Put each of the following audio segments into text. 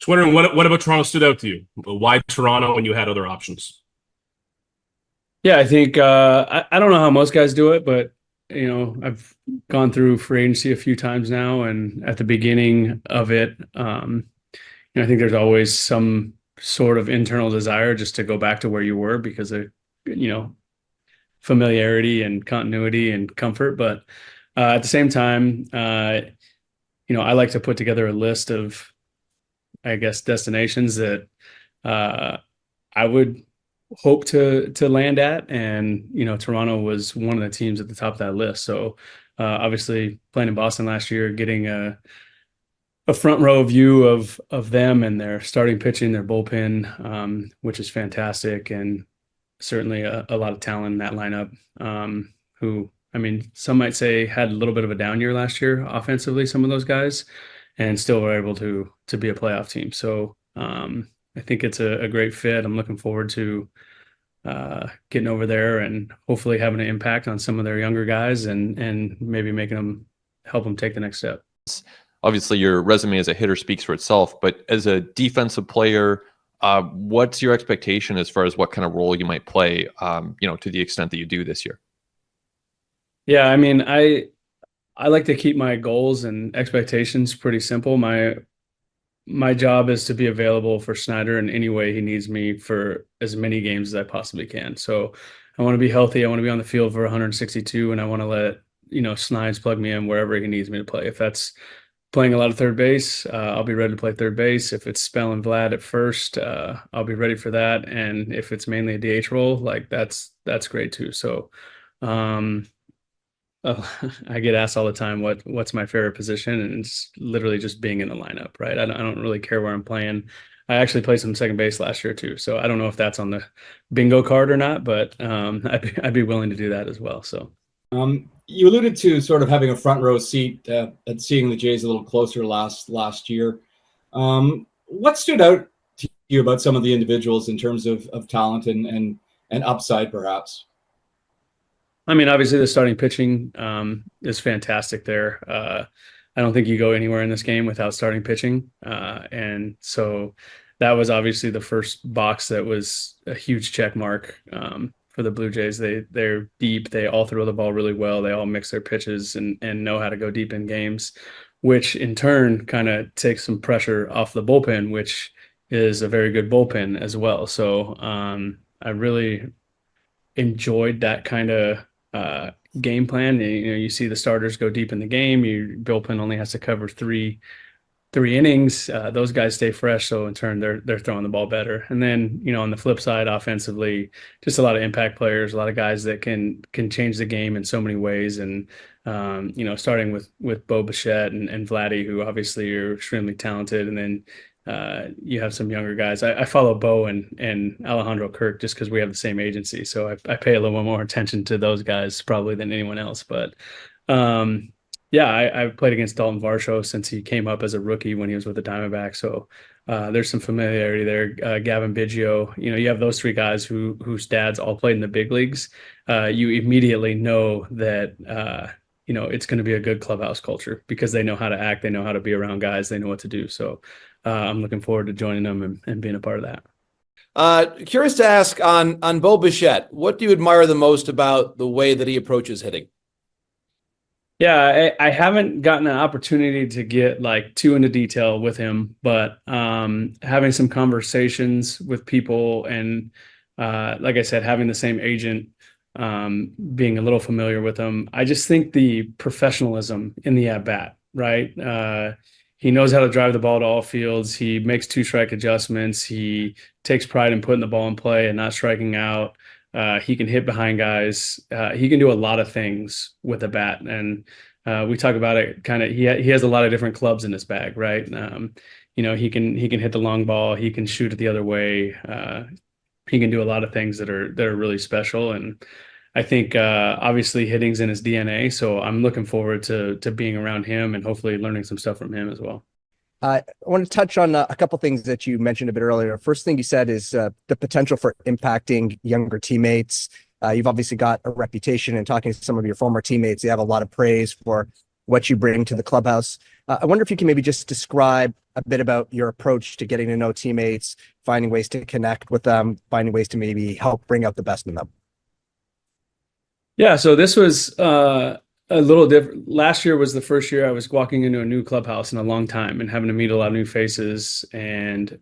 Just wondering what about Toronto stood out to you? Why Toronto when you had other options? Yeah, I think I don't know how most guys do it, but I've gone through free agency a few times now, and at the beginning of it, I think there's always some sort of internal desire just to go back to where you were because of you know familiarity and continuity and comfort. But at the same time, I like to put together a list of, I guess, destinations that I would hope to land at, and Toronto was one of the teams at the top of that list. So obviously playing in Boston last year, getting a front row view of them and their starting pitching, their bullpen, which is fantastic, and certainly a lot of talent in that lineup. Who, I mean, some might say had a little bit of a down year last year offensively, some of those guys, and still were able to be a playoff team. So I think it's a great fit. I'm looking forward to getting over there and hopefully having an impact on some of their younger guys and maybe making them help them take the next step. Obviously, your resume as a hitter speaks for itself, but as a defensive player, what's your expectation as far as what kind of role you might play, to the extent that you do this year? Yeah, I mean, I like to keep my goals and expectations pretty simple. My job is to be available for Snyder in any way he needs me for as many games as I possibly can. So I want to be healthy. I want to be on the field for 162, and I want to let Snides plug me in wherever he needs me to play. If that's playing a lot of third base, I'll be ready to play third base. If it's spelling Vlad at first, I'll be ready for that. And if it's mainly a DH role, like that's great too. So I get asked all the time what's my favorite position, and it's literally just being in the lineup, right? I don't really care where I'm playing. I actually played some second base last year too, so I don't know if that's on the bingo card or not, but I'd be willing to do that as well. So you alluded to sort of having a front row seat at seeing the Jays a little closer last year. What stood out to you about some of the individuals in terms of talent and upside, perhaps? I mean, obviously the starting pitching is fantastic there. I don't think you go anywhere in this game without starting pitching. And so that was obviously the first box that was a huge check mark for the Blue Jays. They're deep. They all throw the ball really well. They all mix their pitches and know how to go deep in games, which in turn kind of takes some pressure off the bullpen, which is a very good bullpen as well. So I really enjoyed that kind of game plan. You see the starters go deep in the game. Your bullpen only has to cover three innings. Those guys stay fresh, so in turn they're throwing the ball better. And then on the flip side, offensively, just a lot of impact players, a lot of guys that can change the game in so many ways. And starting with Bo Bichette and Vladdy, who obviously are extremely talented, and then you have some younger guys. I follow Bo and Alejandro Kirk just because we have the same agency, so I pay a little more attention to those guys probably than anyone else. But I've played against Dalton Varsho since he came up as a rookie when he was with the Diamondbacks, so there's some familiarity there. Gavin Biggio, you have those three guys whose dads all played in the big leagues. You immediately know that it's going to be a good clubhouse culture because they know how to act, they know how to be around guys, they know what to do. So I'm looking forward to joining them and being a part of that. Curious to ask on Bo Bichette, what do you admire the most about the way that he approaches hitting? Yeah, I haven't gotten an opportunity to get too into detail with him, but having some conversations with people and like I said, having the same agent, being a little familiar with him, I just think the professionalism in the at-bat, right? He knows how to drive the ball to all fields. He makes two-strike adjustments. He takes pride in putting the ball in play and not striking out. He can hit behind guys. He can do a lot of things with a bat. And we talk about it kind of, he has a lot of different clubs in his bag, right? He can hit the long ball. He can shoot it the other way. He can do a lot of things that are really special. And I think obviously hitting's in his DNA, so I'm looking forward to being around him and hopefully learning some stuff from him as well. I want to touch on a couple things that you mentioned a bit earlier. First thing you said is the potential for impacting younger teammates. You've obviously got a reputation, and talking to some of your former teammates, you have a lot of praise for what you bring to the clubhouse. I wonder if you can maybe just describe a bit about your approach to getting to know teammates, finding ways to connect with them, finding ways to maybe help bring out the best in them. Yeah, so this was a little different. Last year was the first year I was walking into a new clubhouse in a long time and having to meet a lot of new faces. And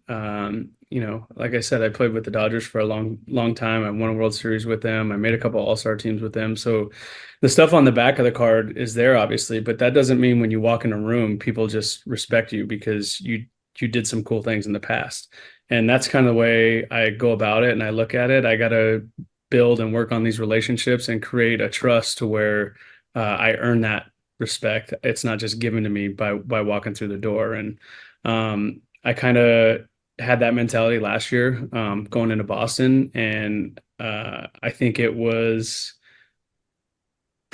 like I said, I played with the Dodgers for a long time. I won a World Series with them. I made a couple All-Star teams with them. So the stuff on the back of the card is there, obviously, but that doesn't mean when you walk in a room, people just respect you because you did some cool things in the past. And that's kind of the way I go about it and I look at it. I got to build and work on these relationships and create a trust to where I earn that respect. It's not just given to me by walking through the door. And I kind of had that mentality last year going into Boston. And I think it was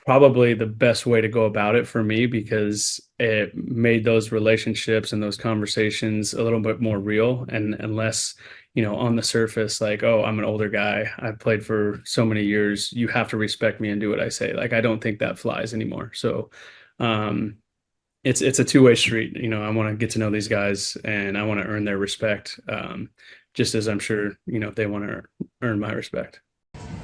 probably the best way to go about it for me because it made those relationships and those conversations a little bit more real and less, on the surface, like, oh, I'm an older guy. I've played for so many years. You have to respect me and do what I say. Like, I don't think that flies anymore. So it's a two-way street. I want to get to know these guys and I want to earn their respect, just as I'm sure, they want to earn my respect.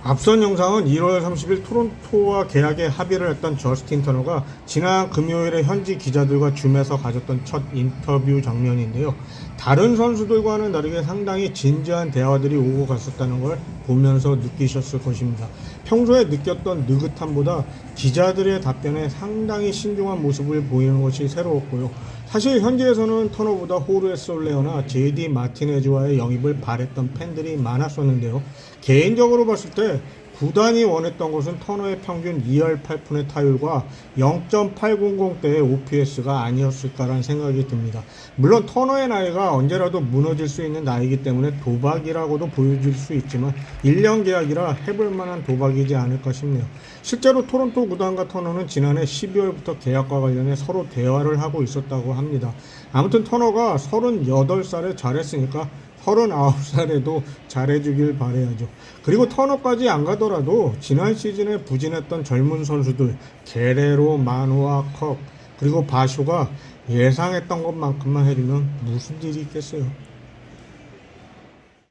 앞선 영상은 1월 30일 토론토와 계약에 합의를 했던 저스틴 터너가 지난 금요일에 현지 기자들과 줌에서 가졌던 첫 인터뷰 장면인데요. 다른 선수들과는 다르게 상당히 진지한 대화들이 오고 갔었다는 걸 보면서 느끼셨을 것입니다. 평소에 느꼈던 느긋함보다 기자들의 답변에 상당히 신중한 모습을 보이는 것이 새로웠고요. 사실 현지에서는 터너보다 호르헤 솔레어나 JD 마티네즈와의 영입을 바랬던 팬들이 많았었는데요. 개인적으로 봤을 때 구단이 원했던 것은 터너의 평균 2할 8푼의 타율과 0.800대의 OPS가 아니었을까라는 생각이 듭니다. 물론 터너의 나이가 언제라도 무너질 수 있는 나이이기 때문에 도박이라고도 보여질 수 있지만 1년 계약이라 해볼 만한 도박이지 않을까 싶네요. 실제로 토론토 구단과 터너는 지난해 12월부터 계약과 관련해 서로 대화를 하고 있었다고 합니다. 아무튼 터너가 38살에 잘했으니까 39살에도 잘해주길 바라야죠. 그리고 터너까지 안 가더라도 지난 시즌에 부진했던 젊은 선수들 게레로, 마누아, 컵 그리고 바쇼가 예상했던 것만큼만 해주면 무슨 일이 있겠어요.